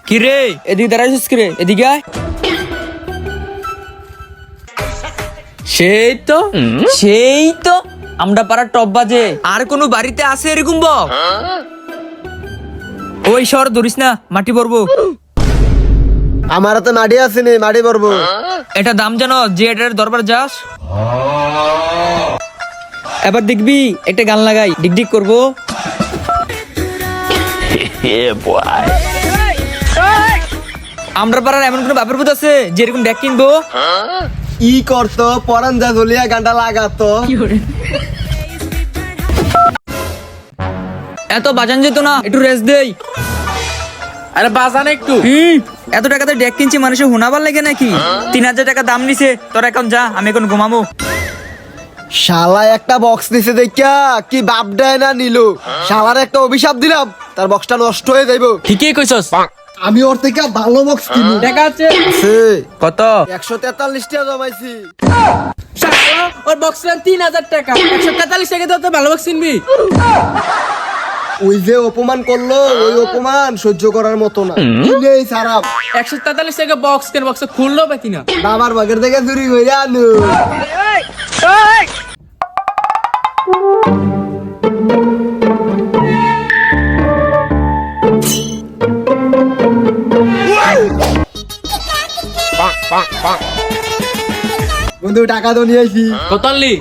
কি রে এদিকে দাঁড়াইছিস কি রে? এদিকে আয়। সেই তো আমরা পাড়ার টপ বাজে। আর কোন বাড়িতে আছে এরকম বক? ওই সর ধরিস না, মাটি পড়বো। আমার হাতে মাটি আছে নি, মাটি পড়বো। এটা দাম জানো যে এটার দরবার যাস? এবার দেখবি একটা গান লাগাই, ডিগডিগ করবো। আমরা পাড়ার এমন কোন বাপের ভূত আছে যে এরকম ডেক কিনবো? ই করতো পরান যা ঝুলিয়া গানটা লাগাতো। এত বাজান যেত না, একটু রেস্ট দেই। আরে বাজান একটু। এত টাকাতে ডেক কিনছি মানুষের হুনাবার লাগে নাকি? 3000 টাকা দাম নিছে। তোর এখন যা, আমি এখন ঘুমাবো। শালা একটা বক্স নিছে দেখিয়া কি বাপ দেয় না নিলো। শালার একটা অভিশাপ দিলাম, তার বক্সটা নষ্ট হয়ে যাইবো। ঠিকই কইছস। আমি ওর থেকে ভালো বক্স কিনবো। দেখা আছে কত? 143 টাকা জমাইছি। শালা ওর বক্স দাম 3000 টাকা। 143 টাকা দাও তো ভালো বক্স কিনবি। ওই যে অপমান করলো, ওই অপমান সহ্য করার মতো না। কিনেই সারাপ 143 টাকা বক্স কেন? বক্স খুললো পাতি না। বাবার বাগের থেকে চুরি করে আনু। বন্ধু টাকা তো নিয়ে আইছি। কত আনলি?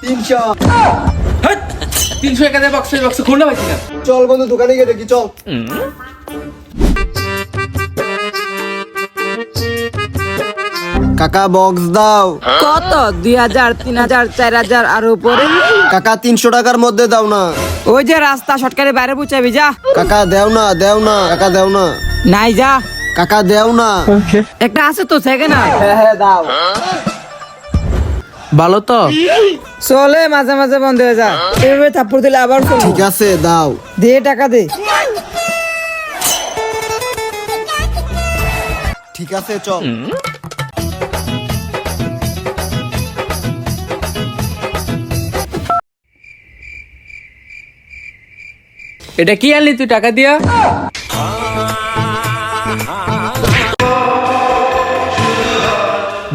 300। 300 টাকা দিয়ে বক্স খুললো পাতি না। চল বন্ধু দোকানে গিয়ে দেখি, চল। কাকা বক্স দাও। কত? 2000, 3000, 4000 আর উপরে? কাকা 300 টাকার মধ্যে দাও না। ওই যে রাস্তা শর্টকাটে বাইরে বুঝাবি, যা। কাকা দেও না, দেও না, কাকা দেও না। নাই, যা। কাকা দেও না। একটা আছে তো, সেকেন্ড না? হ্যাঁ দাও। ভালো তো? চলে মাঝে মাঝে বন্ধ হয়ে যায়। এভাবে থাপ্পড় দিলে আবার চলবে। ঠিক আছে দাও। দে টাকা দে। ঠিক আছে চল। এটা কি আনলি তুই টাকা দিয়া?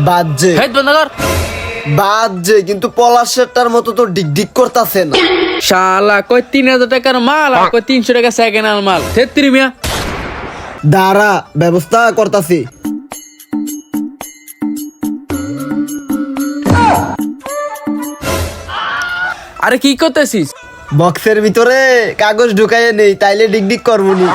বাজে হেড বন্ধ কর। বাজে, কিন্তু পলাশেরটার মতো তো ডিগডিগ করতাছে না। শালা কই 3000 টাকার মাল আর কই 300 টাকা সেকেন্ড হ্যান্ড মাল। 33 মিয়া। দাঁড়া, ব্যবস্থা করতাছি। আরে কি করতেছিস? বক্সের ভিতরে কাগজ ঢুকাইয়ে নেই, তাইলে ডিগডিগ করবো নি।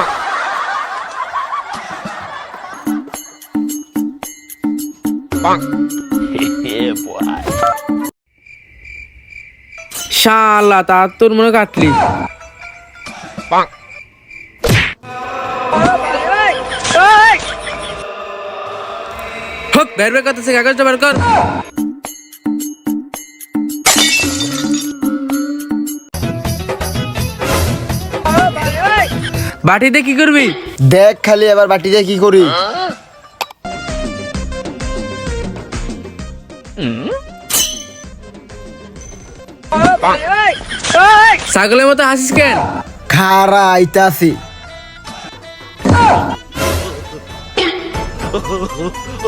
শালা তা তোর মনে কাটলি। হক বের বের করতেছে, কাগজটা বের কর। বাটিতে কি করবি? দেখ খালি এবার বাটিতে কি করি। ছাগলের মতো হাসিস কেন? খারা আইতাছি।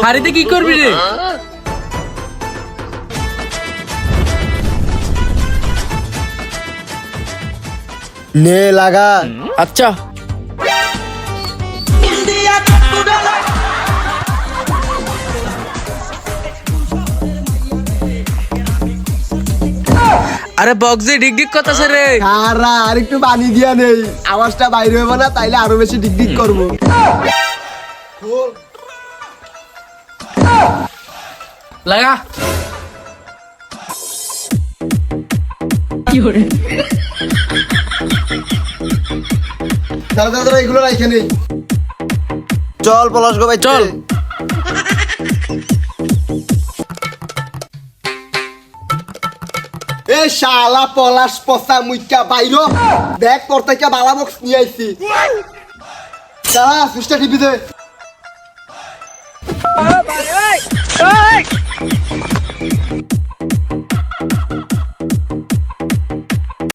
হাড়িতে কি করবি রে? নে লাগা। আচ্ছা আরে বক্সে ডিগ ডিগ করতেছে রে। খারা আর একটু পানি দিয়া নেই, আওয়াজটা বাইরে হবে না, তাইলে আরো বেশি ডিগডিগ করবো। লাগা। দাঁড়া দাঁড়া, এগুলো রাইখে নেই। চল পলাশ গো ভাই, চল। এ শালা পলাশ পচা মুইকা বাইরো। দেখ তোর থেকে বালা বক্স নিয়ে আইছি। দাঁড়া, সুইচটা টিপি দে।